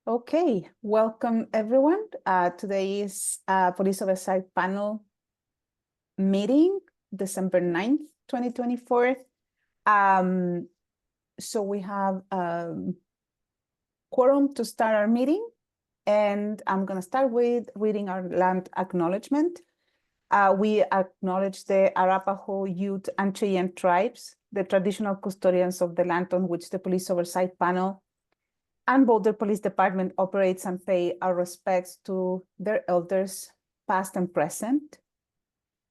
Okay, welcome everyone. Today is Police Oversight Panel meeting, December 9th, 2024. So we have quorum to start our meeting, and I'm going to start with reading our land acknowledgement. We acknowledge the Arapaho, Ute, and Cheyenne tribes, the traditional custodians of the land on which the Police Oversight Panel and Boulder Police Department operates, and pay our respects to their elders, past and present.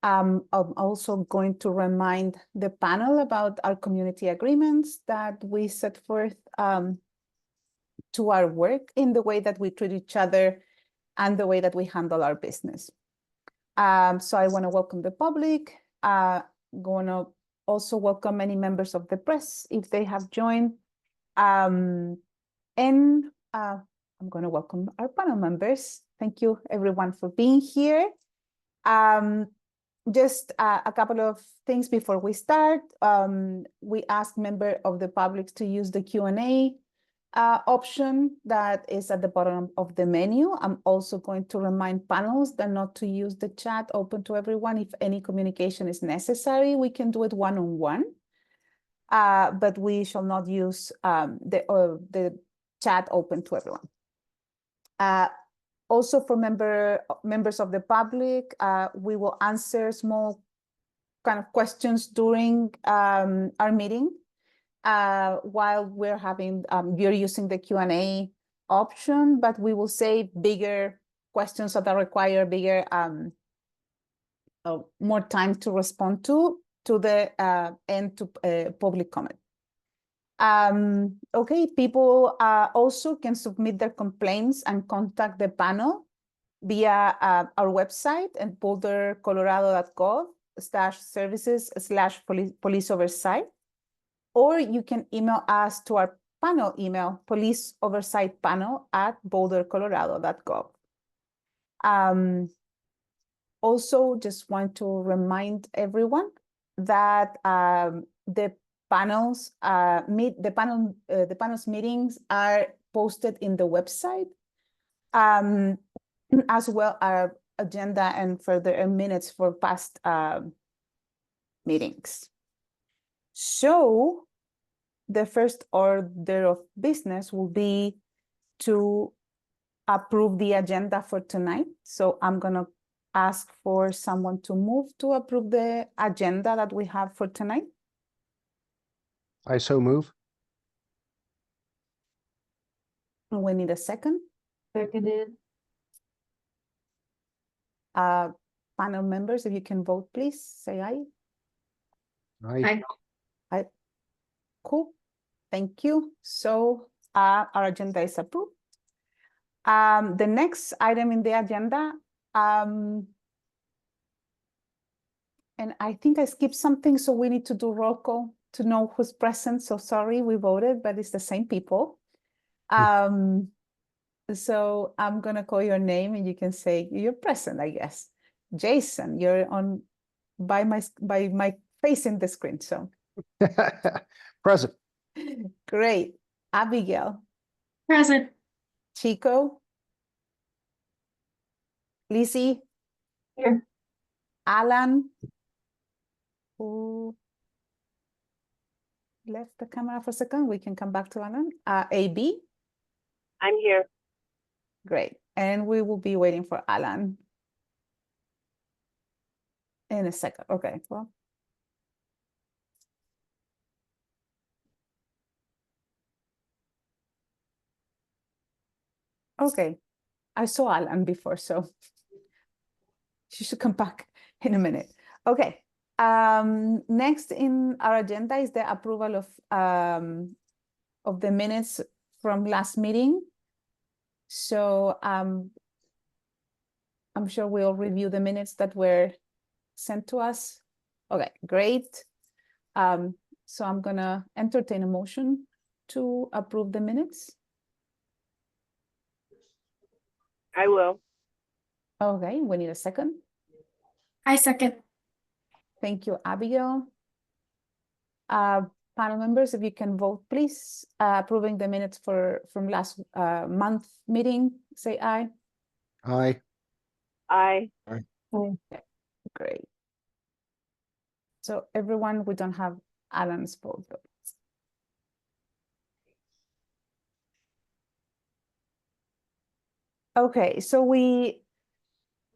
I'm also going to remind the panel about our community agreements that we set forth to our work in the way that we treat each other and the way that we handle our business. So I want to welcome the public. Going to also welcome any members of the press if they have joined. And I'm going to welcome our panel members. Thank you, everyone, for being here. Just a couple of things before we start. We ask members of the public to use the Q&A option that is at the bottom of the menu. I'm also going to remind panels that not to use the chat open to everyone. If any communication is necessary, we can do it one-on-one. But we shall not use the chat open to everyone. Also for members of the public, we will answer small kind of questions during our meeting while we're using the Q&A option, but we will save bigger questions that require more time to respond to the end to public comment. Okay, people also can submit their complaints and contact the panel via our website at bouldercolorado.gov/services/police oversight, or you can email us to our panel email, policeoversightpanel@bouldercolorado.gov. Also, just want to remind everyone that the panel's meetings are posted in the website, as well our agenda and further minutes for past meetings. So the first order of business will be to approve the agenda for tonight. So I'm going to ask for someone to move to approve the agenda that we have for tonight. I so move. We need a second. Seconded. Panel members, if you can vote, please say aye. Aye. Aye. Cool. Thank you. So our agenda is approved. The next item in the agenda, and I think I skipped something, so we need to do roll call to know who's present. So sorry, we voted, but it's the same people. So I'm going to call your name and you can say you're present, I guess. Jason, you're on by my face in the screen. So Present. great. Abigail. Present. Chico. Lizzie. Here. Alan. Who left the camera for a second? We can come back to Alan. AB. I'm here. Great. And we will be waiting for Alan in a second. Okay, well. Okay, I saw Alan before, so she should come back in a minute. Okay, next in our agenda is the approval of the minutes from last meeting. So I'm sure we'll review the minutes that were sent to us. Okay, great. So I'm gonna entertain a motion to approve the minutes. I will. Okay, we need a second. I second. Thank you, Abigail. panel members, if you can vote, please, approving the minutes from last month meeting, say aye. Aye. Aye. Great. So everyone, we don't have Alan's vote though. Okay, so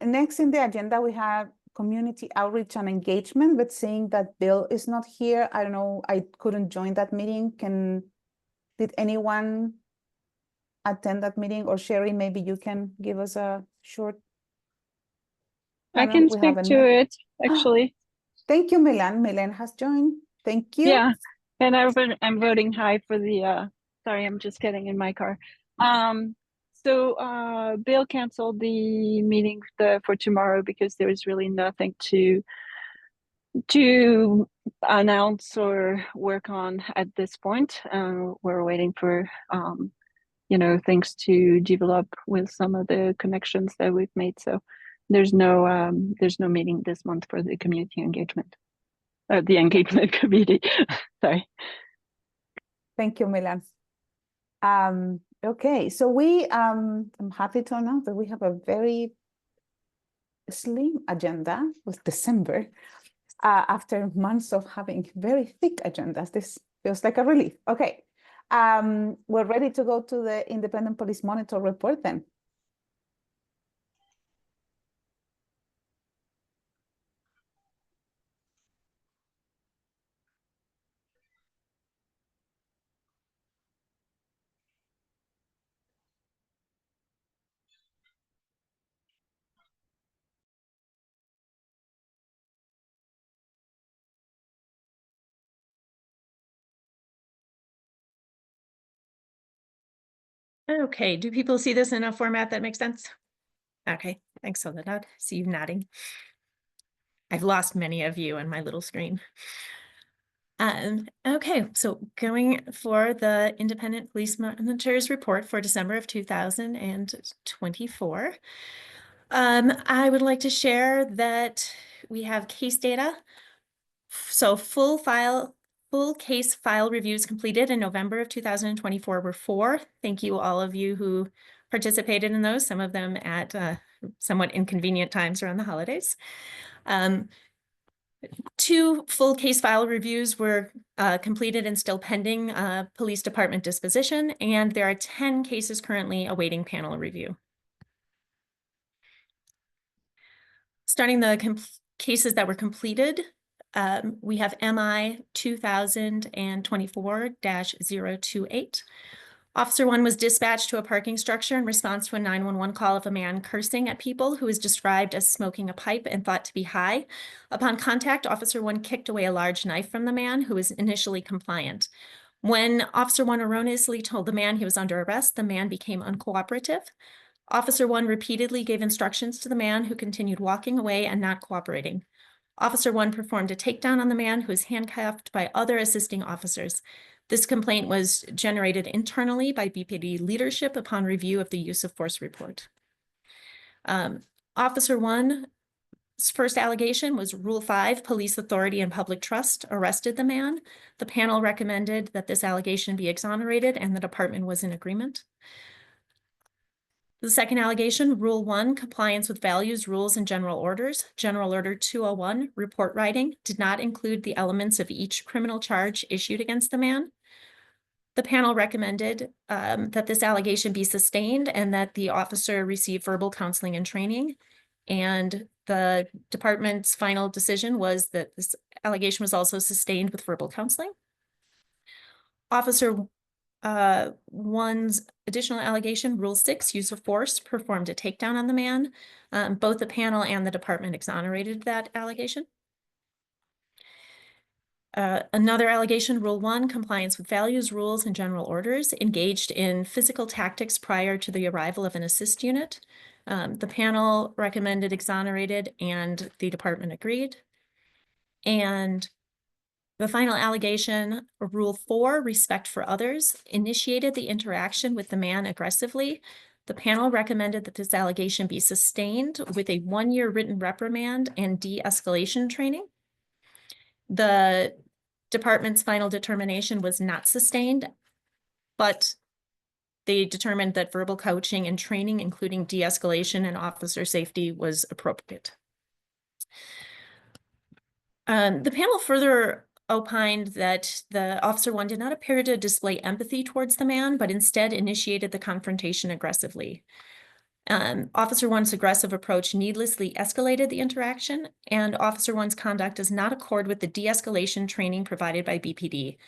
next in the agenda, we have community outreach and engagement, but seeing that Bill is not here, I don't know, I couldn't join that meeting. Did anyone attend that meeting? Or Sherry, maybe you can give us a short. I panel. can We speak have to it, actually. Thank you, Milan. Milan has joined. Thank you. Yeah, and I'm voting high for the, sorry, I'm just getting in my car. So Bill canceled the meeting for tomorrow because there was really nothing to announce or work on at this point. We're waiting for things to develop with some of the connections that we've made. So there's no meeting this month for the community engagement, the engagement committee. Sorry. Thank you, Milan. Okay, so I'm happy to announce that we have a very slim agenda with December. After months of having very thick agendas, this feels like a relief. Okay, we're ready to go to the Independent Police Monitor report then. Okay, do people see this in a format that makes sense? Okay, thanks, Soledad. See you nodding. I've lost many of you on my little screen. Okay, so going for the Independent Police Monitor's report for December of 2024. I would like to share that we have case data. So full case file reviews completed in November of 2024 were 4. Thank you all of you who participated in those, some of them at somewhat inconvenient times around the holidays. 2 full case file reviews were completed and still pending police department disposition, and there are 10 cases currently awaiting panel review. Starting the cases that were completed, we have MI 2024-028. Officer 1 was dispatched to a parking structure in response to a 911 call of a man cursing at people who was described as smoking a pipe and thought to be high. Upon contact, Officer 1 kicked away a large knife from the man, who was initially compliant. When Officer 1 erroneously told the man he was under arrest, the man became uncooperative. Officer 1 repeatedly gave instructions to the man, who continued walking away and not cooperating. Officer 1 performed a takedown on the man, who was handcuffed by other assisting officers. This complaint was generated internally by BPD leadership upon review of the use of force report. Officer 1's first allegation was Rule 5, police authority and public trust, arrested the man. The panel recommended that this allegation be exonerated, and the department was in agreement. The second allegation, Rule 1, compliance with values, rules, and general orders. General Order 201, report writing, did not include the elements of each criminal charge issued against the man. The panel recommended that this allegation be sustained and that the officer receive verbal counseling and training. And the department's final decision was that this allegation was also sustained with verbal counseling. Officer 1's additional allegation, Rule 6, use of force, performed a takedown on the man. Both the panel and the department exonerated that allegation. Another allegation, Rule 1, compliance with values, rules, and general orders, engaged in physical tactics prior to the arrival of an assist unit. The panel recommended exonerated, and the department agreed. And the final allegation, Rule 4, respect for others, initiated the interaction with the man aggressively. The panel recommended that this allegation be sustained with a 1-year written reprimand and de-escalation training. The department's final determination was not sustained, but they determined that verbal coaching and training, including de-escalation and officer safety, was appropriate. The panel further opined that the Officer 1 did not appear to display empathy towards the man, but instead initiated the confrontation aggressively. Officer 1's aggressive approach needlessly escalated the interaction, and Officer 1's conduct does not accord with the de-escalation training provided by BPD.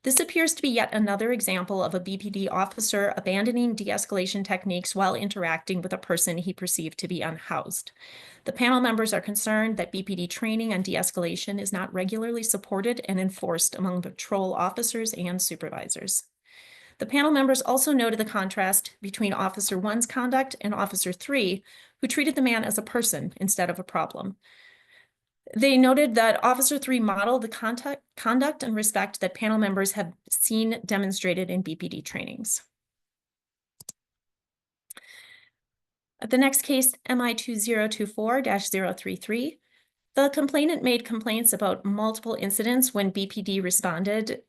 This appears to be yet another example of a BPD officer abandoning de-escalation techniques while interacting with a person he perceived to be unhoused. The panel members are concerned that BPD training on de-escalation is not regularly supported and enforced among patrol officers and supervisors. The panel members also noted the contrast between Officer 1's conduct and Officer 3, who treated the man as a person instead of a problem. They noted that Officer 3 modeled the conduct and respect that panel members have seen demonstrated in BPD trainings. The next case, MI 2024-033, the complainant made complaints about multiple incidents when BPD responded.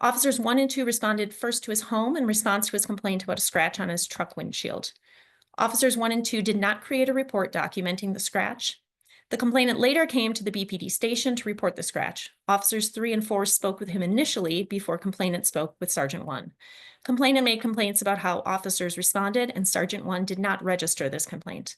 Officers 1 and 2 responded first to his home in response to his complaint about a scratch on his truck windshield. Officers 1 and 2 did not create a report documenting the scratch. The complainant later came to the BPD station to report the scratch. Officers 3 and 4 spoke with him initially before complainant spoke with Sergeant 1. Complainant made complaints about how officers responded, and Sergeant 1 did not register this complaint.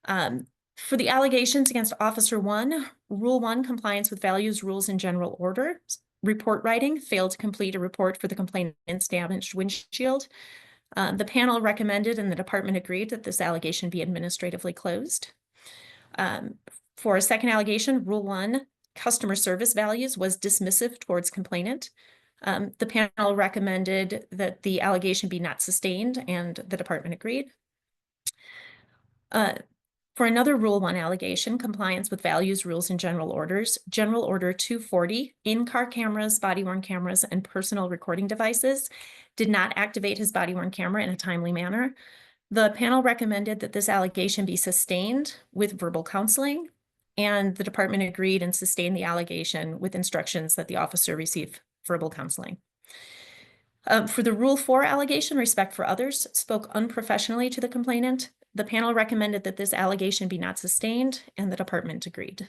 For the allegations against Officer 1, Rule 1, compliance with values, rules, and general order, report writing, failed to complete a report for the complainant's damaged windshield. The panel recommended and the department agreed that this allegation be administratively closed. For a second allegation, Rule 1, customer service values, was dismissive towards complainant. The panel recommended that the allegation be not sustained, and the department agreed. For another Rule 1 allegation, compliance with values, rules, and general orders, General Order 240, in-car cameras, body-worn cameras, and personal recording devices, did not activate his body-worn camera in a timely manner. The panel recommended that this allegation be sustained with verbal counseling, and the department agreed and sustained the allegation with instructions that the officer receive verbal counseling. For the Rule 4 allegation, respect for others, spoke unprofessionally to the complainant. The panel recommended that this allegation be not sustained, and the department agreed.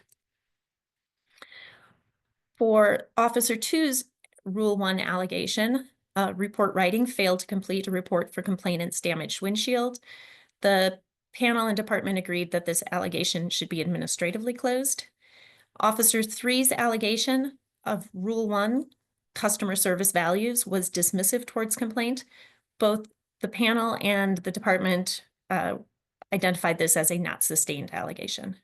For Officer 2's Rule 1 allegation, report writing, failed to complete a report for complainant's damaged windshield. The panel and department agreed that this allegation should be administratively closed. Officer 3's allegation of Rule 1, customer service values, was dismissive towards complaint. Both the panel and the department identified this as a not sustained allegation.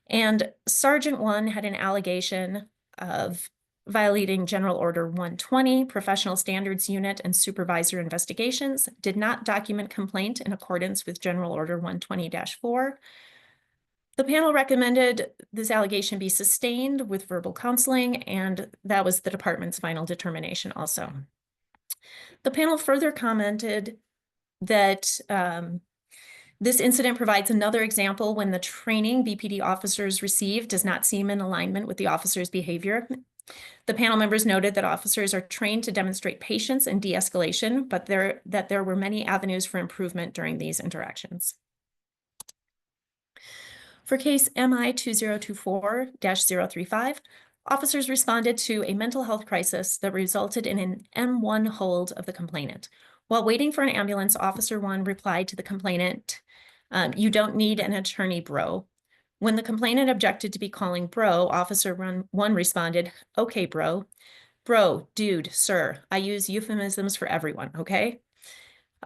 And Sergeant 1 had an allegation of violating General Order 120, Professional Standards Unit and Supervisor Investigations, did not document complaint in accordance with General Order 120-4. The panel recommended this allegation be sustained with verbal counseling, and that was the department's final determination also. The panel further commented that this incident provides another example when the training BPD officers receive does not seem in alignment with the officer's behavior. The panel members noted that officers are trained to demonstrate patience and de-escalation, but that there were many avenues for improvement during these interactions. For case MI 2024-035, officers responded to a mental health crisis that resulted in an M1 hold of the complainant. While waiting for an ambulance, Officer 1 replied to the complainant, "You don't need an attorney, bro." When the complainant objected to be calling bro, Officer 1 responded, "Okay, bro. Bro, dude, sir. I use euphemisms for everyone, okay?"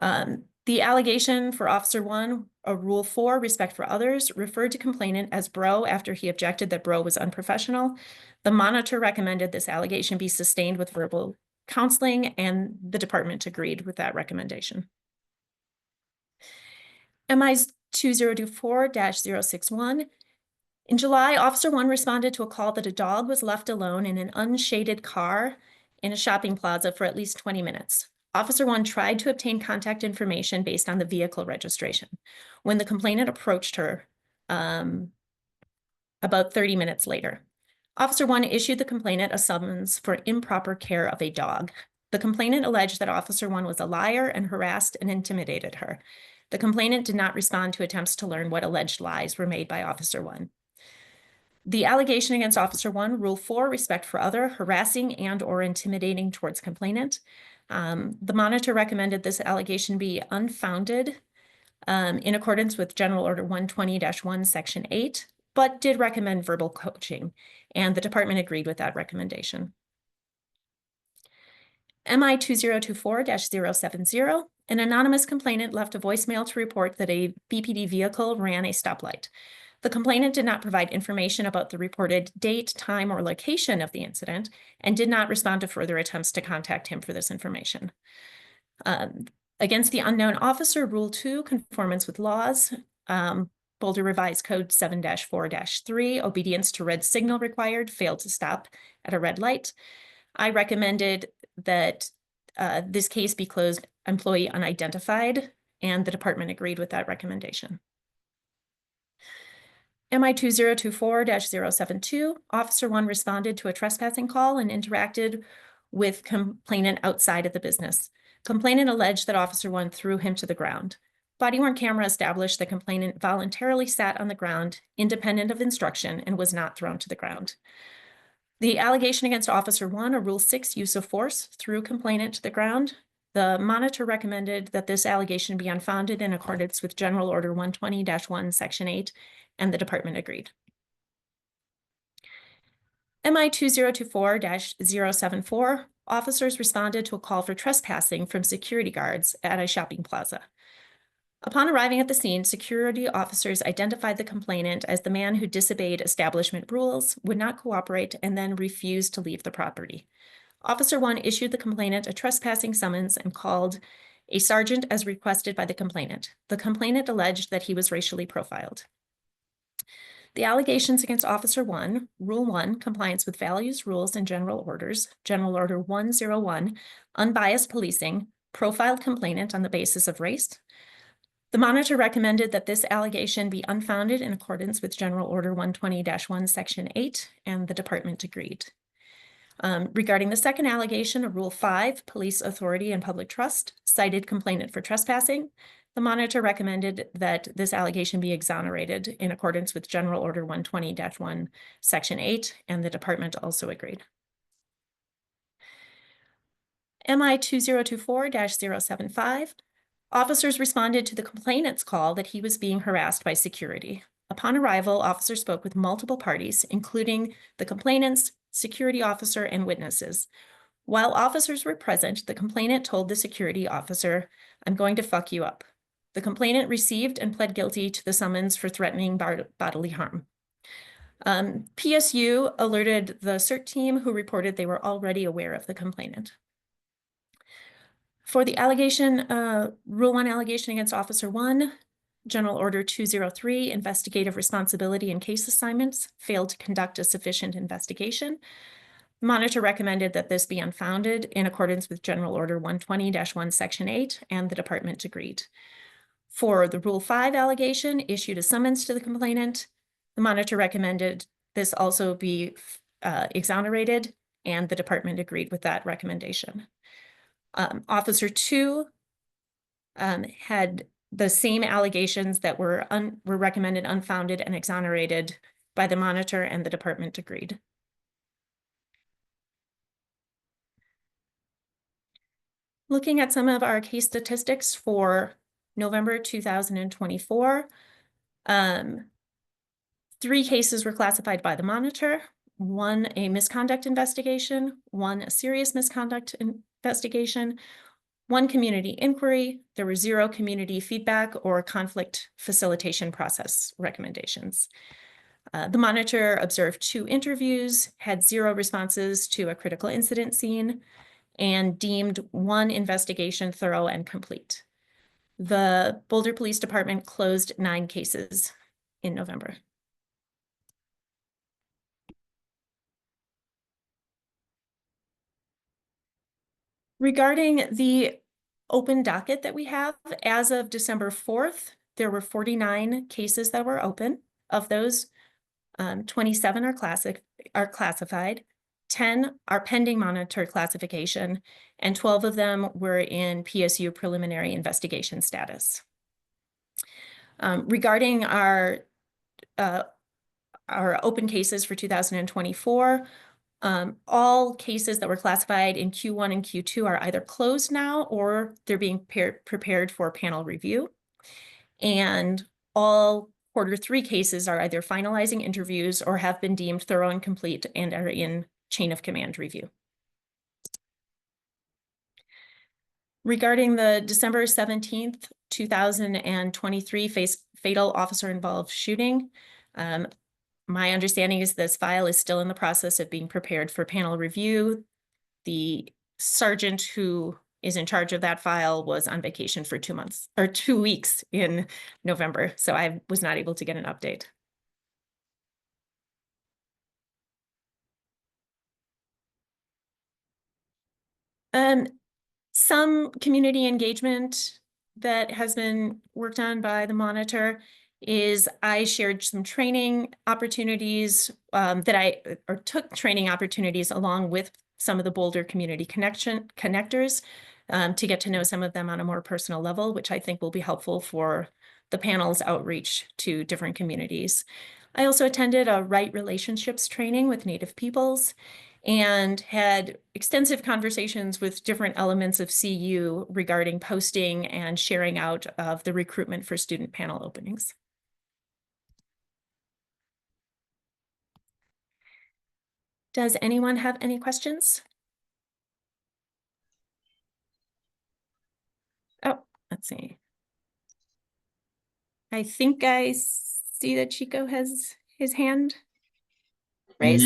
The allegation for Officer 1, a Rule 4, respect for others, referred to complainant as bro after he objected that bro was unprofessional. The monitor recommended this allegation be sustained with verbal counseling, and the department agreed with that recommendation. MIs 2024-061. In July, Officer 1 responded to a call that a dog was left alone in an unshaded car in a shopping plaza for at least 20 minutes. Officer 1 tried to obtain contact information based on the vehicle registration. When the complainant approached her about 30 minutes later, Officer 1 issued the complainant a summons for improper care of a dog. The complainant alleged that Officer 1 was a liar and harassed and intimidated her. The complainant did not respond to attempts to learn what alleged lies were made by Officer 1. The allegation against Officer 1, Rule 4, respect for other, harassing and or intimidating towards complainant. The monitor recommended this allegation be unfounded in accordance with General Order 120-1, Section 8, but did recommend verbal coaching, and the department agreed with that recommendation. MI 2024-070, an anonymous complainant left a voicemail to report that a BPD vehicle ran a stoplight. The complainant did not provide information about the reported date, time, or location of the incident, and did not respond to further attempts to contact him for this information. Against the unknown officer, Rule 2, conformance with laws, Boulder Revised Code 7-4-3, obedience to red signal required, failed to stop at a red light. I recommended that this case be closed employee unidentified, and the department agreed with that recommendation. MI 2024-072, Officer 1 responded to a trespassing call and interacted with complainant outside of the business. Complainant alleged that Officer 1 threw him to the ground. Body-worn camera established the complainant voluntarily sat on the ground, independent of instruction, and was not thrown to the ground. The allegation against Officer 1, a Rule 6 use of force, threw complainant to the ground. The monitor recommended that this allegation be unfounded in accordance with General Order 120-1, Section 8, and the department agreed. MI 2024-074, officers responded to a call for trespassing from security guards at a shopping plaza. Upon arriving at the scene, security officers identified the complainant as the man who disobeyed establishment rules, would not cooperate, and then refused to leave the property. Officer 1 issued the complainant a trespassing summons and called a sergeant as requested by the complainant. The complainant alleged that he was racially profiled. The allegations against Officer 1, Rule 1, compliance with values, rules, and general orders, General Order 101, unbiased policing, profiled complainant on the basis of race. The monitor recommended that this allegation be unfounded in accordance with General Order 120-1, Section 8, and the department agreed. Regarding the second allegation of Rule 5, police authority and public trust, cited complainant for trespassing, the monitor recommended that this allegation be exonerated in accordance with General Order 120-1, Section 8, and the department also agreed. MI 2024-075, officers responded to the complainant's call that he was being harassed by security. Upon arrival, officers spoke with multiple parties, including the complainant's security officer and witnesses. While officers were present, the complainant told the security officer, "I'm going to fuck you up." The complainant received and pled guilty to the summons for threatening bodily harm. PSU alerted the CERT team, who reported they were already aware of the complainant. For the allegation, Rule 1 allegation against Officer 1, General Order 203, investigative responsibility and case assignments, failed to conduct a sufficient investigation. The monitor recommended that this be unfounded in accordance with General Order 120-1, Section 8, and the department agreed. For the Rule 5 allegation, issued a summons to the complainant. The monitor recommended this also be exonerated, and the department agreed with that recommendation. Officer 2 had the same allegations that were recommended unfounded and exonerated by the monitor, and the department agreed. Looking at some of our case statistics for November 2024, 3 cases were classified by the monitor, 1 a misconduct investigation, 1 a serious misconduct investigation, 1 community inquiry. There were 0 community feedback or conflict facilitation process recommendations. The monitor observed 2 interviews, had 0 responses to a critical incident scene, and deemed 1 investigation thorough and complete. The Boulder Police Department closed 9 cases in November. Regarding the open docket that we have, as of December 4th, there were 49 cases that were open. Of those, 27 are are classified, 10 are pending monitor classification, and 12 of them were in PSU preliminary investigation status. Regarding our open cases for 2024, all cases that were classified in Q1 and Q2 are either closed now or they're being prepared for panel review. And all Q3 cases are either finalizing interviews or have been deemed thorough and complete and are in chain of command review. Regarding the December 17th, 2023 fatal officer-involved shooting, my understanding is this file is still in the process of being prepared for panel review. The sergeant who is in charge of that file was on vacation for 2 months or 2 weeks in November, so I was not able to get an update. Some community engagement that has been worked on by the monitor is I shared some training opportunities took training opportunities along with some of the Boulder community connectors to get to know some of them on a more personal level, which I think will be helpful for the panel's outreach to different communities. I also attended a right relationships training with Native peoples and had extensive conversations with different elements of CU regarding posting and sharing out of the recruitment for student panel openings. Does anyone have any questions? Oh, let's see. I think I see that Chico has his hand raised.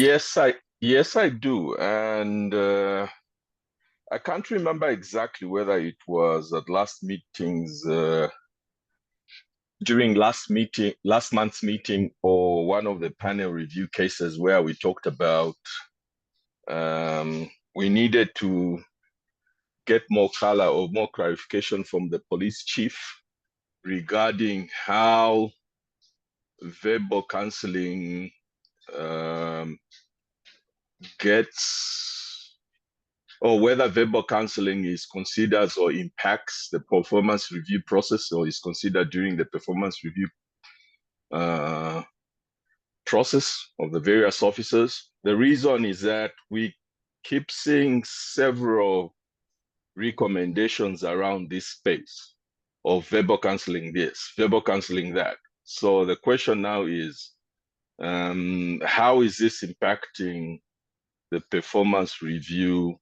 Yes, I do. And I can't remember exactly whether it was at last meetings, during last month's meeting, or one of the panel review cases where we talked about we needed to get more color or more clarification from the police chief regarding how verbal counseling gets, or whether verbal counseling is considered or impacts the performance review process, or is considered during the performance review process of the various officers. The reason is that we keep seeing several recommendations around this space of verbal counseling this, verbal counseling that. So the question now is, how is this impacting the performance review,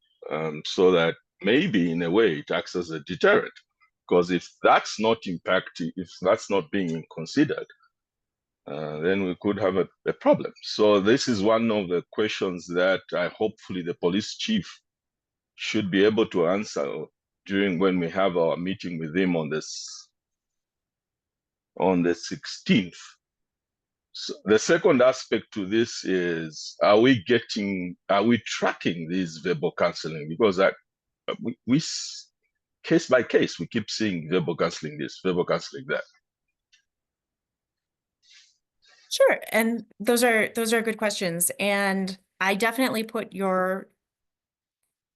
so that maybe in a way it acts as a deterrent? Because if that's not impacting, if that's not being considered, then we could have a problem. So this is one of the questions that hopefully the police chief should be able to answer during when we have our meeting with him on the 16th. So the second aspect to this is, are we tracking this verbal counseling? Because we case by case, we keep seeing verbal counseling this, verbal counseling that. Sure, and those are good questions. And I definitely put your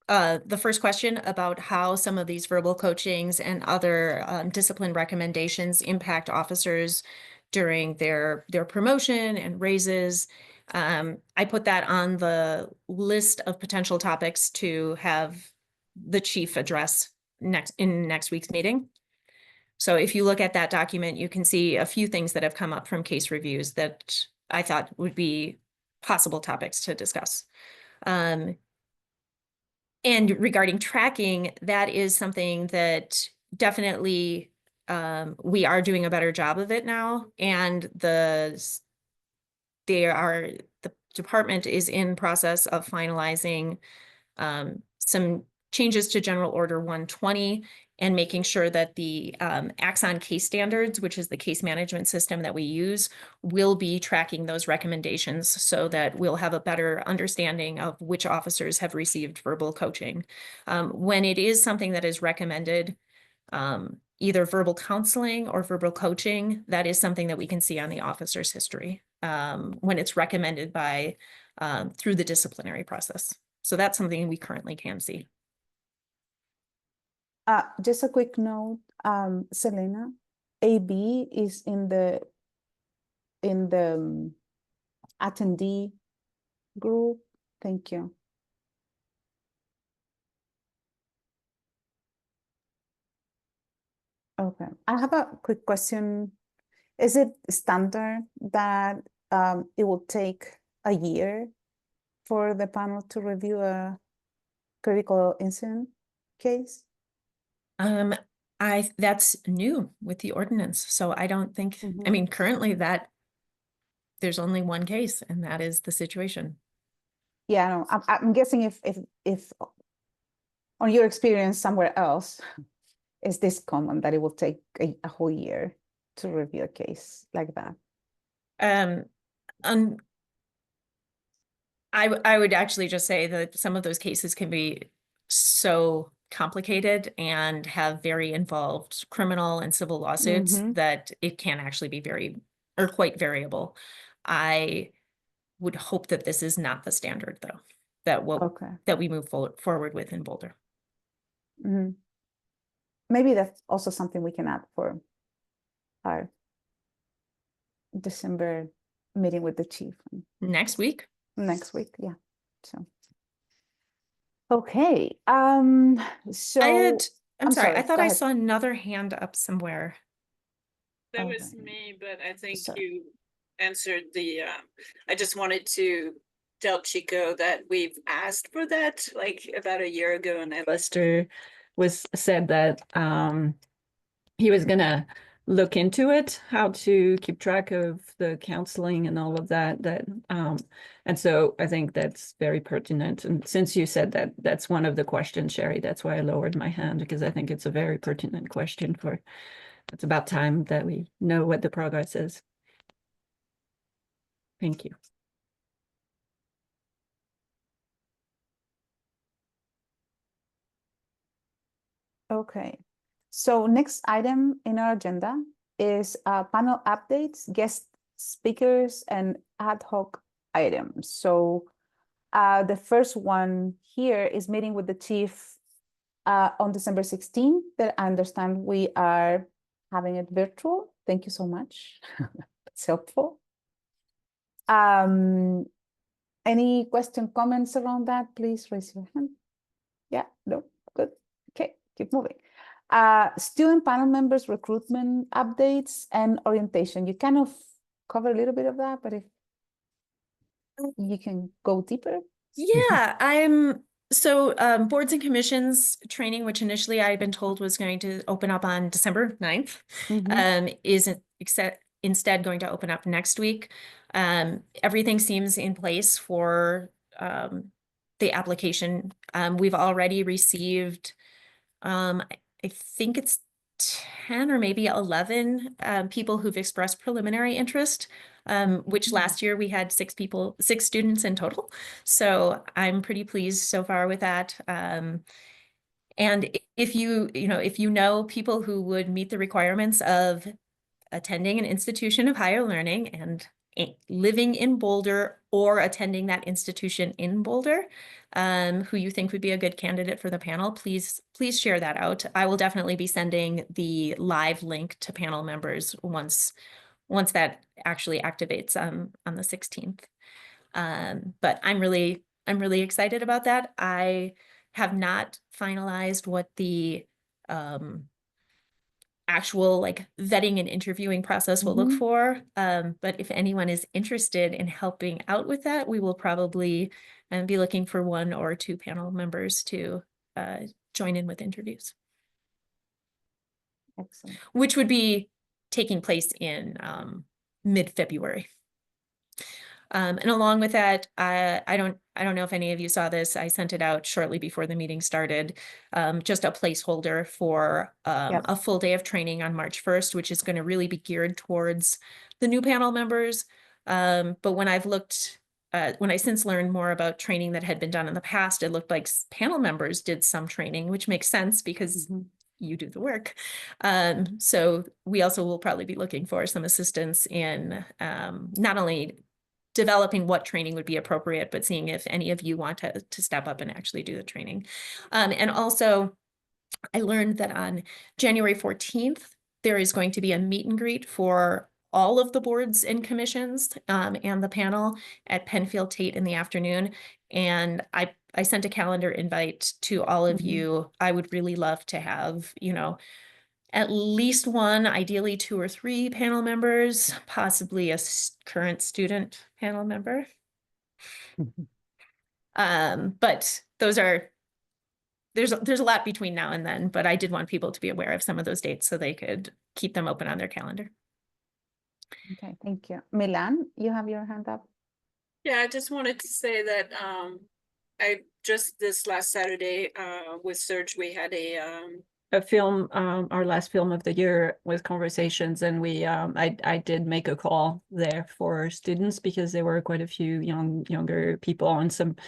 the first question about how some of these verbal coachings and other discipline recommendations impact officers during their promotion and raises. I put that on the list of potential topics to have the chief address in next week's meeting. So if you look at that document, you can see a few things that have come up from case reviews that I thought would be possible topics to discuss. And regarding tracking, that is something that definitely we are doing a better job of it now. And the department is in process of finalizing some changes to General Order 120 and making sure that the Axon case standards, which is the case management system that we use, will be tracking those recommendations so that we'll have a better understanding of which officers have received verbal coaching. When it is something that is recommended, either verbal counseling or verbal coaching, that is something that we can see on the officer's history. When it's recommended by through the disciplinary process. So that's something we currently can see. Just a quick note, Selena, AB is in the attendee group. Thank you. Okay, I have a quick question. Is it standard that it will take a year for the panel to review a critical incident case? That's new with the ordinance, so I don't think, I Mhm. mean, currently that there's only one case, and that is the situation. Yeah, no, I'm guessing if on your experience somewhere else, is this common that it will take a whole year to review a case like that? I would actually just say that some of those cases can be so complicated and have very involved criminal and civil lawsuits Mhm. that it can actually be very, or quite variable. I would hope that this is not the standard, though, Okay. that we move forward with in Boulder. Mhm. Maybe that's also something we can add for our December meeting with the chief Next week. next week. Yeah. So. Okay. So I'm sorry, I thought go I ahead. saw another hand up somewhere. That was Okay. me, but I think Sorry. you answered I just wanted to tell Chico that we've asked for that like about a year ago, and Lester said that he was gonna look into it, how to keep track of the counseling and all of that, and so I think that's very pertinent. And since you said that, that's one of the questions, Sherry, that's why I lowered my hand, because I think it's a very pertinent question. It's about time that we know what the progress is. Thank you. Okay. So next item in our agenda is panel updates, guest speakers, and ad hoc items. So the first one here is meeting with the chief on December 16th. That I understand we are having it virtual. Thank you so much. That's helpful. Any question, comments around that? Please raise your hand. Yeah, no, good. Okay, keep moving. Student panel members, recruitment updates and orientation. You kind of cover a little bit of that, but if you can go deeper. Yeah, so boards and commissions training, which initially I had been told was going to open up on December 9th, isn't instead going to open up next week. Everything seems in place for the application. We've already received, I think it's 10 or maybe 11 people who've expressed preliminary interest, which last year we had 6 students in total. So I'm pretty pleased so far with that. And if you know people who would meet the requirements of attending an institution of higher learning and living in Boulder or attending that institution in Boulder, who you think would be a good candidate for the panel, please share that out. I will definitely be sending the live link to panel members once that actually activates on the 16th. But I'm really excited about that. I have not finalized what the actual like vetting and interviewing process will look for. But if anyone is interested in helping out with that, we will probably be looking for 1 or 2 panel members to join in with interviews. Excellent. Which would be taking place in mid-February. And along with that, I don't know if any of you saw this. I sent it out shortly before the meeting started, just a placeholder for a full day of training on March 1st, which is going to really be geared towards the new panel members. But when I've looked, when I since learned more about training that had been done in the past, it looked like panel members did some training, which makes sense because you do the work. So we also will probably be looking for some assistance in not only developing what training would be appropriate, but seeing if any of you want to step up and actually do the training. And also, I learned that on January 14th, there is going to be a meet and greet for all of the boards and commissions and the panel at Penfield Tate in the afternoon. And I sent a calendar invite to all of you. I would really love to have, you know, at least one, ideally 2 or 3 panel members, possibly a current student panel member. But those are, there's a lot between now and then, but I did want people to be aware of some of those dates so they could keep them open on their calendar. Okay, thank you. Milan, you have your hand up. Yeah, I just wanted to say that I just this last Saturday with Serge, we had a film, our last film of the year with conversations, and we I did make a call there for students because there were quite a few younger people, and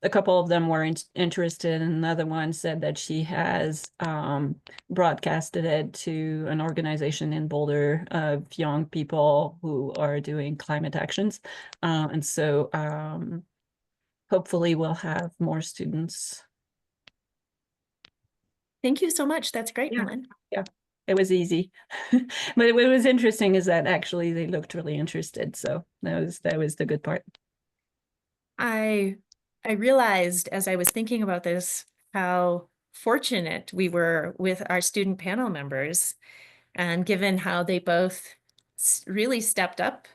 a couple of them were interested, and another one said that she has broadcasted it to an organization in Boulder of young people who are doing climate actions. And so hopefully we'll have more students. Thank you so much. That's great, Ellen. Yeah, it was easy. But what was interesting is that actually they looked really interested. So that was the good part. I realized as I was thinking about this, how fortunate we were with our student panel members, and given how they both really stepped up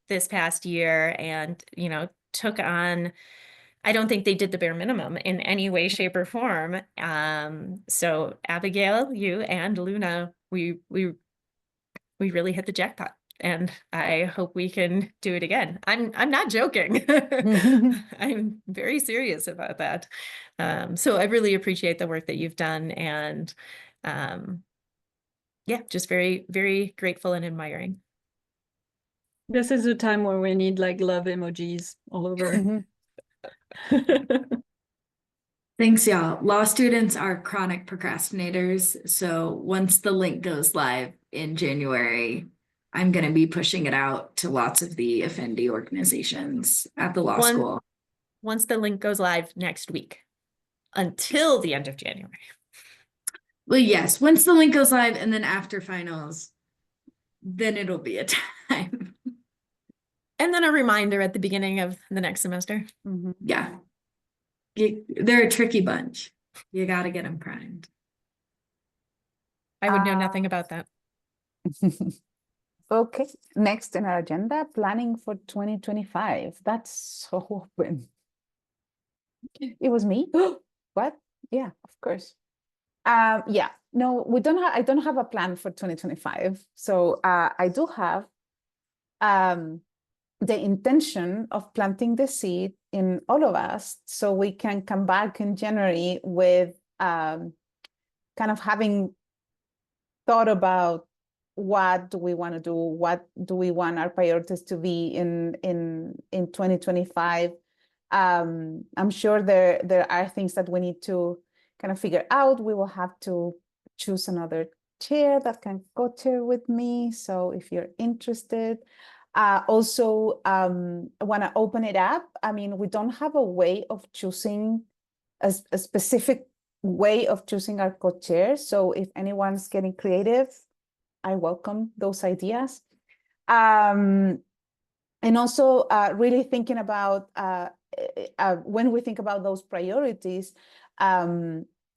this past year and, you know, took on, I don't think they did the bare minimum in any way, shape, or form. So Abigail, you and Luna, we really hit the jackpot. And I hope we can do it again. I'm not joking. I'm very serious about that. So I really appreciate the work that you've done, and yeah, just very, very grateful and admiring. This is a time where we need like love emojis all over. Thanks, y'all. Law students are chronic procrastinators. So once the link goes live in January, I'm going to be pushing it out to lots of the offendee organizations at the law school. Once the link goes live next week, until the end of January. Well, yes, once the link goes live and then after finals, then it'll be a time. And then a reminder at the beginning of the next semester. Yeah. They're a tricky bunch. You got to get them primed. I would know nothing about that. Okay, next in our agenda, planning for 2025. That's so open. It was me? What? Yeah, of course. Yeah, no, we don't have, I don't have a plan for 2025. So I do have the intention of planting the seed in all of us so we can come back in January with kind of having thought about what do we want to do, what do we want our priorities to be in 2025. I'm sure there are things that we need to kind of figure out. We will have to choose another chair that can co-chair with me. So if you're interested, also I want to open it up. I mean, we don't have a way of choosing a specific way of choosing our co-chair. So if anyone's getting creative, I welcome those ideas. And also really thinking about when we think about those priorities,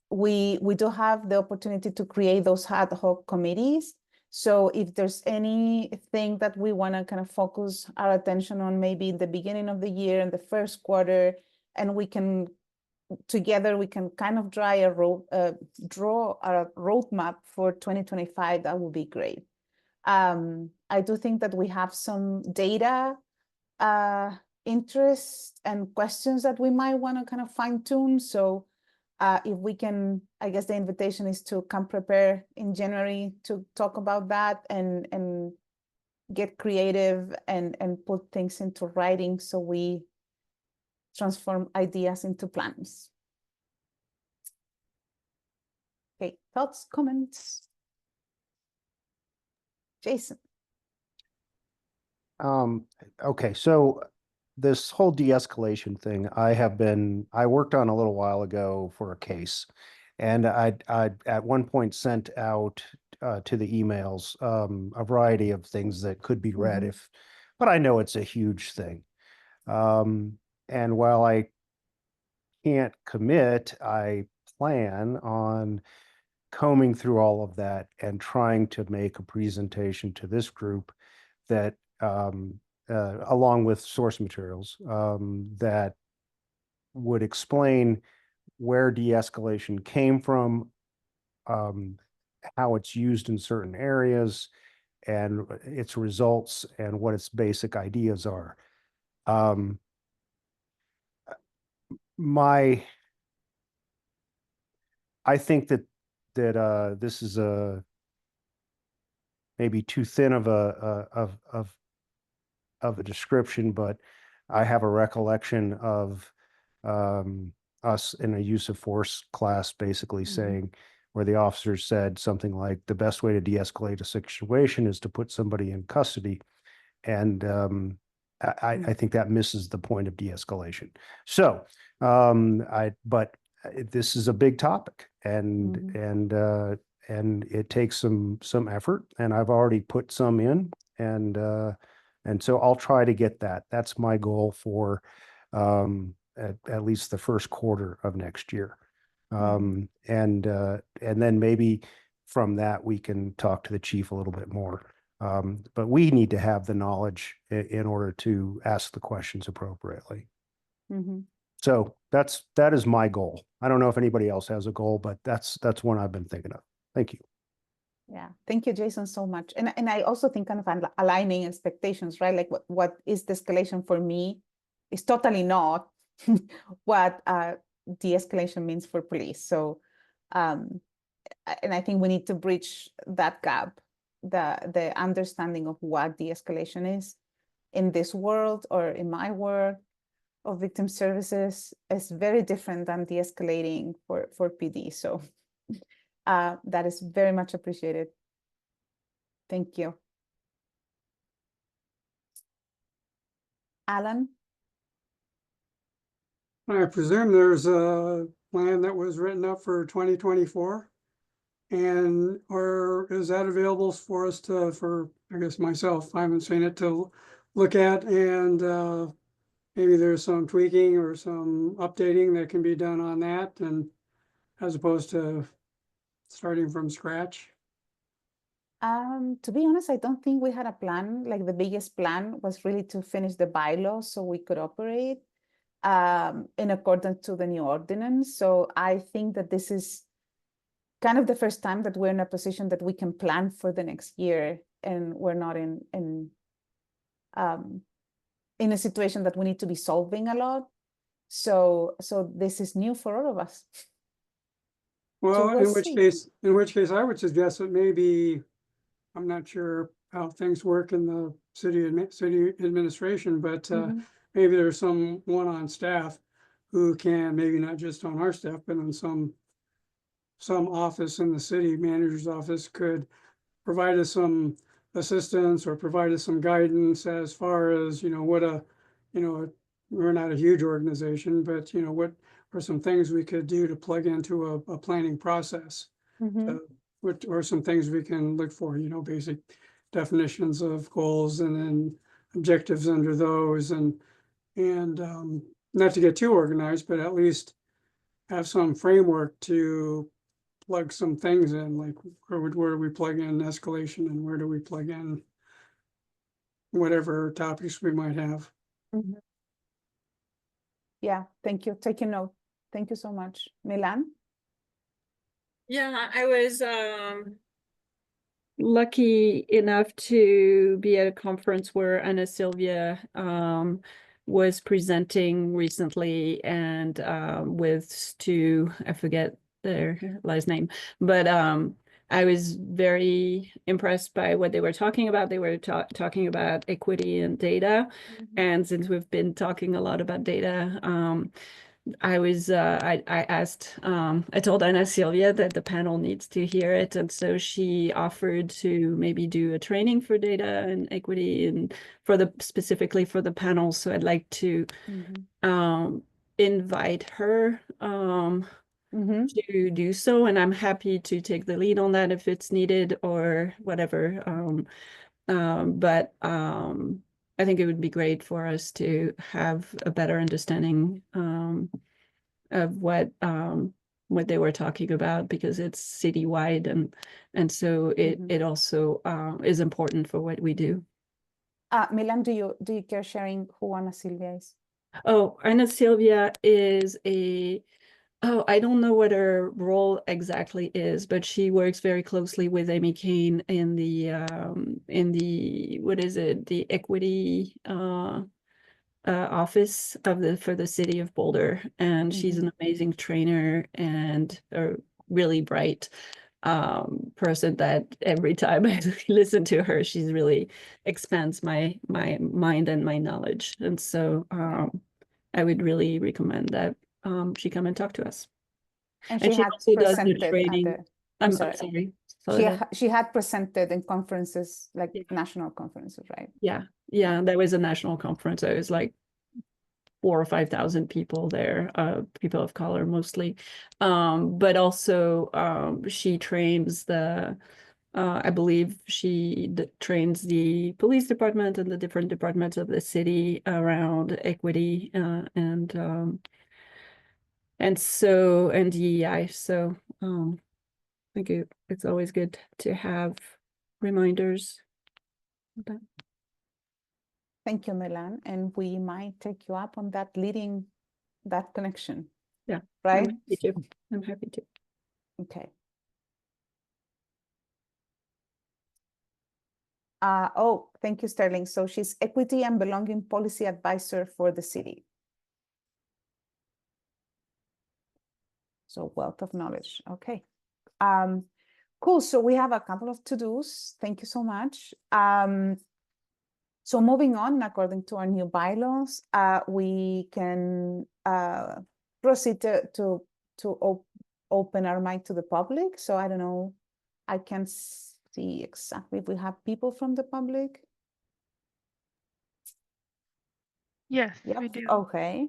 we do have the opportunity to create those ad hoc committees. So if there's anything that we want to kind of focus our attention on, maybe in the beginning of the year, in the first quarter, and we can together we can kind of draw a roadmap for 2025, that would be great. I do think that we have some data interest and questions that we might want to kind of fine tune. So if we can, I guess the invitation is to come prepare in January to talk about that and get creative and put things into writing so we transform ideas into plans. Okay, thoughts, comments? Jason. Okay, so this whole de-escalation thing, I worked on a little while ago for a case. And I at one point sent out to the emails a variety of things that could be read Mhm. but I know it's a huge thing. And while I can't commit, I plan on combing through all of that and trying to make a presentation to this group that, along with source materials, that would explain where de-escalation came from, how it's used in certain areas, and its results, and what its basic ideas are. I think that this is maybe too thin of a description, but I have a recollection of us in a use of force class basically saying, where the officers said something like, the best way to de-escalate a situation is to put somebody in custody. And I think that misses the point of de-escalation. So but this is a big topic, and it takes some effort, and I've already put some in, and so I'll try to get that. That's my goal for at least the first quarter of next year. And then maybe from that we can talk to the chief a little bit more. But we need to have the knowledge in order to ask the questions appropriately. So that is my goal. I don't know if anybody else has a goal, but that's one I've been thinking of. Thank you. Yeah, thank you, Jason, so much. And I also think kind of aligning expectations, right? Like what is the escalation for me is totally not what de-escalation means for police. So, and I think we need to bridge that gap, the understanding of what de-escalation is in this world, or in my work of victim services, is very different than de-escalating for PD. So that is very much appreciated. Thank you. Alan? I presume there's a plan that was written up for 2024. And or is that available for us for I guess myself, I haven't seen it, to look at, and maybe there's some tweaking or some updating that can be done on that, and as opposed to starting from scratch? To be honest, I don't think we had a plan. Like the biggest plan was really to finish the bylaws so we could operate in accordance to the new ordinance. So I think that this is kind of the first time that we're in a position that we can plan for the next year, and we're not in a situation that we need to be solving a lot. So this is new for all of us. Well, we'll in which case I would suggest that maybe, I'm not sure how things work in the city administration, but maybe there's someone on staff who can, maybe not just on our staff, but on some office in the city manager's office, could provide us some assistance or provide us some guidance as far as, what we're not a huge organization, but what are some things we could do to plug into a planning process? What are some things we can look for, basic definitions of goals, and then objectives under those, and not to get too organized, but at least have some framework to plug some things in, like where do we plug in escalation, and where do we plug in whatever topics we might have. Yeah, thank you. Taking note. Thank you so much. Milan? Yeah, I was lucky enough to be at a conference where Ana Silvia was presenting recently, and with Stu, I forget their last name, but I was very impressed by what they were talking about. They were talking about equity and data. And since we've been talking a lot about data, I asked, I told Ana Silvia that the panel needs to hear it. And so she offered to maybe do a training for data and equity and specifically for the panel. So I'd like to invite her to do so. And I'm happy to take the lead on that if it's needed or whatever. I think it would be great for us to have a better understanding of what they were talking about, because it's citywide, and so it also is important for what we do. Milan, do you care sharing who Ana Silvia is? Oh, Ana Silvia is I don't know what her role exactly is, but she works very closely with Amy Kane in the what is it, the equity office for the city of Boulder, and she's an amazing trainer and a really bright person that every time I listen to her, she's really expands my mind and my knowledge, and so I would really recommend that she come and talk to us. And she had also does the presented training. at the, I'm sorry. sorry. She had presented in conferences, like national conferences, right? Yeah, there was a national conference. It was like 4,000 or 5,000 people there, people of color mostly. But also she trains I believe she trains the police department and the different departments of the city around equity and DEI. So I think it's always good to have reminders of that. Thank you, Milan. And we might take you up on that, leading that connection. Yeah. Right? I'm happy to. Okay. Oh, thank you, Sterling. So she's Equity and Belonging Policy Advisor for the city. So wealth of knowledge. Okay. Cool. So we have a couple of to-dos. Thank you so much. So moving on, according to our new bylaws, we can proceed to open our mic to the public. So I don't know, I can see exactly if we have people from the public. Yes, Yep. we do. Okay.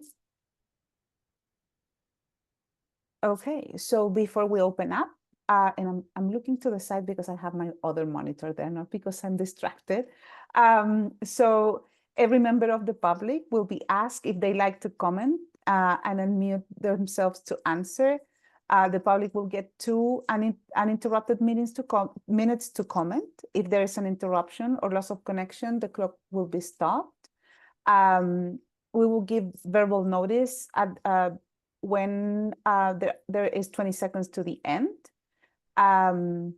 Okay, so before we open up, and I'm looking to the side because I have my other monitor there, not because I'm distracted. So every member of the public will be asked if they like to comment and unmute themselves to answer. The public will get 2 uninterrupted minutes to comment. If there is an interruption or loss of connection, the clock will be stopped. We will give verbal notice at when there is 20 seconds to the end. And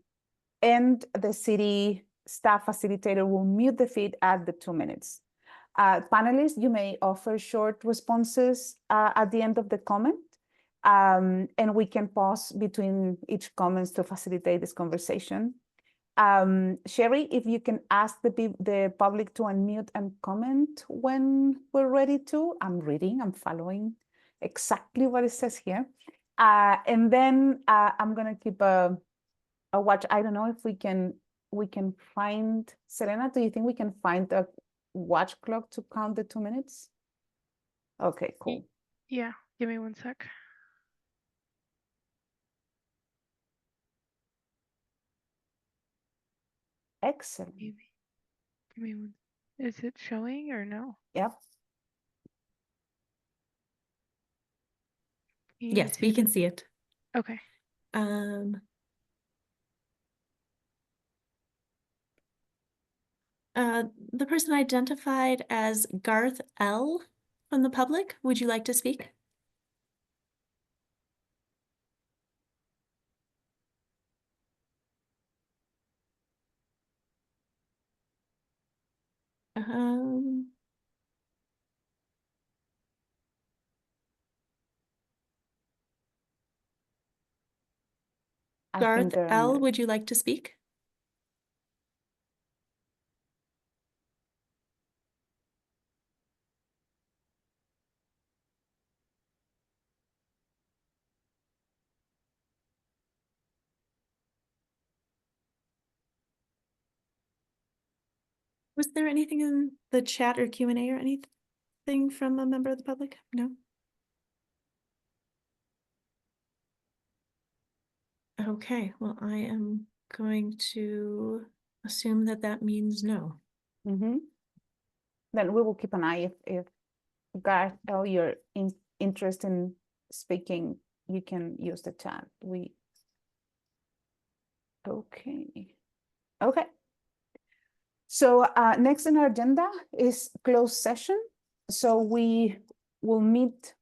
the city staff facilitator will mute the feed at the 2 minutes. Panelists, you may offer short responses at the end of the comment. And we can pause between each comments to facilitate this conversation. Sherry, if you can ask the public to unmute and comment when we're ready to. I'm reading, I'm following exactly what it says here. And then I'm gonna keep a watch. I don't know if we can find, Selena, do you think we can find a watch clock to count the 2 minutes? Okay, cool. Yeah, give me 1 sec. Excellent. Maybe. Give me 1. Is it showing or no? Yep. Yes, we can see it. Okay. The person identified as Garth L. from the public, would you like to speak? Garth L., would you like to speak? Was there anything in the chat or Q&A or anything from a member of the public? No? Okay, well, I am going to assume that that means no. Mm-hmm. Then we will keep an eye if Garth, you're interested in speaking, you can use the chat. Okay. So next on our agenda is closed session. So we will meet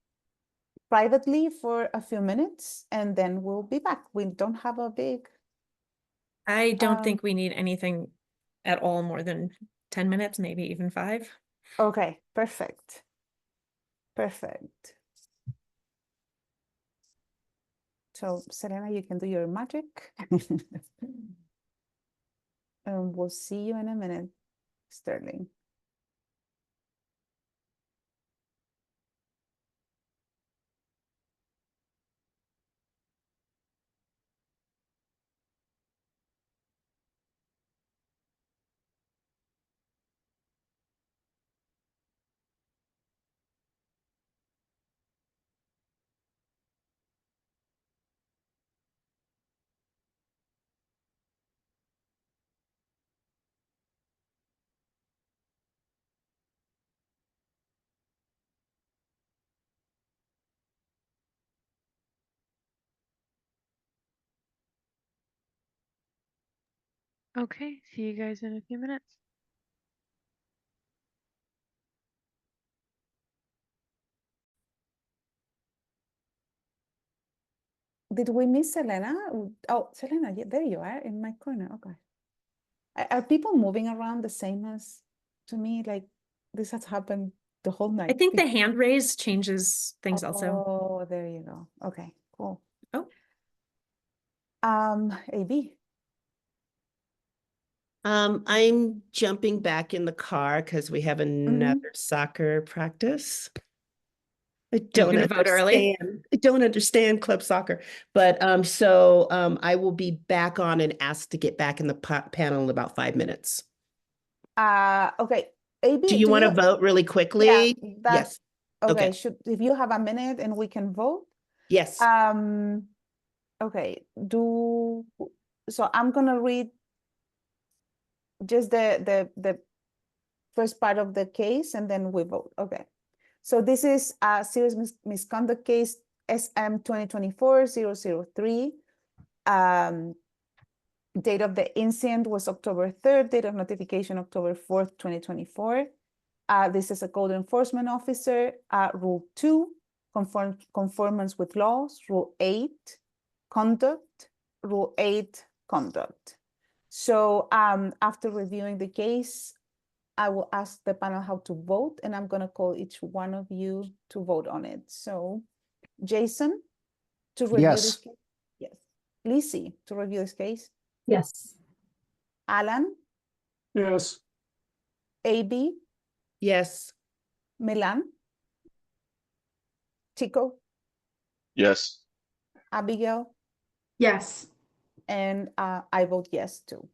privately for a few minutes and then we'll be back. We don't have a big. I don't think we need anything at all more than 10 minutes, maybe even 5. Okay, perfect. Perfect. So Selena, you can do your magic. And we'll see you in a minute, Sterling. Okay, see you guys in a few minutes. Did we miss Selena? Oh, Selena, yeah, there you are in my corner. Okay. Are people moving around the same as to me? Like this has happened the whole night. I think the hand raise changes things also. Oh, there you go. Okay, cool. Oh. AB. I'm jumping back in the car because we have another soccer practice. I don't vote early? understand. I don't understand club soccer, but I will be back on and asked to get back in the panel in about 5 minutes. Okay. AB, Do you want to vote really quickly? Yeah, yes. Okay. If you have a minute and we can vote. Yes. Okay. So I'm gonna read just the first part of the case and then we vote. Okay. So this is a serious misconduct case SM 2024-003. Date of the incident was October 3rd, date of notification October 4th, 2024. This is a code enforcement officer. Rule 2, conformance with laws. Rule 8, conduct. Rule 8, conduct. So after reviewing the case, I will ask the panel how to vote, and I'm going to call each one of you to vote on it. So Jason, to review this case? Yes. Lizzie, to review this case? Yes. Alan? Yes. AB? Yes. Milan? Chico? Yes. Abigail? Yes. And I vote yes too.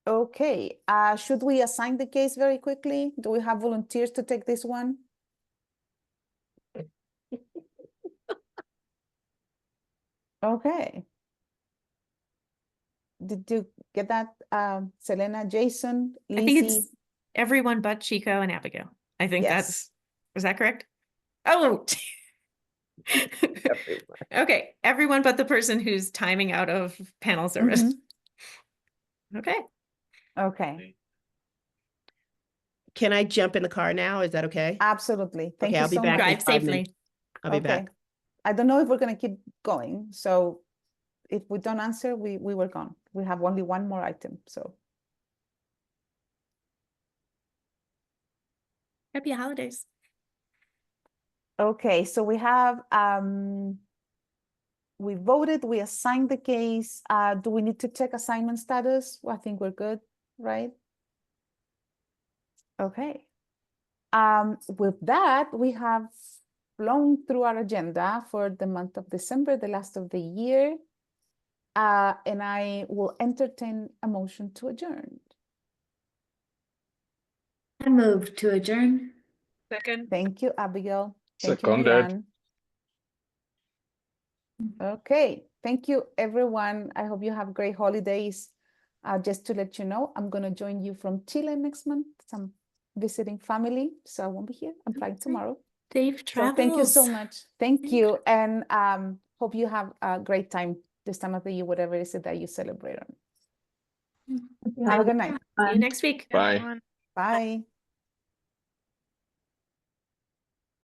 Okay, should we assign the case very quickly? Do we have volunteers to take this one? Okay. Did you get that, Selena, Jason, Lizzie? I think it's everyone but Chico and Abigail. I think Yes. is that correct? Oh, okay. Everyone but the person who's timing out of panel service. Okay. Okay. Can I jump in the car now? Is that okay? Absolutely. Thank Okay, you I'll be so back much. in Drive 5 safely. minutes. I'll be back. I don't know if we're going to keep going. So if we don't answer, we were gone. We have only one more item. So Happy holidays. okay, so we have we voted, we assigned the case. Do we need to check assignment status? Well, I think we're good, right? Okay. With that, we have flown through our agenda for the month of December, the last of the year. And I will entertain a motion to adjourn. I move to adjourn. Second. Thank you, Abigail. Thank you, Seconded. Marianne. Okay, thank you, everyone. I hope you have great holidays. Just to let you know, I'm going to join you from Chile next month. I'm visiting family, so I won't be here. I'm flying tomorrow. Safe So travels. thank you so much. Thank Thank you. And hope you have a great time this time of the year, whatever it is that you celebrate on. Have a good night. See you next week. Bye. Everyone. Bye.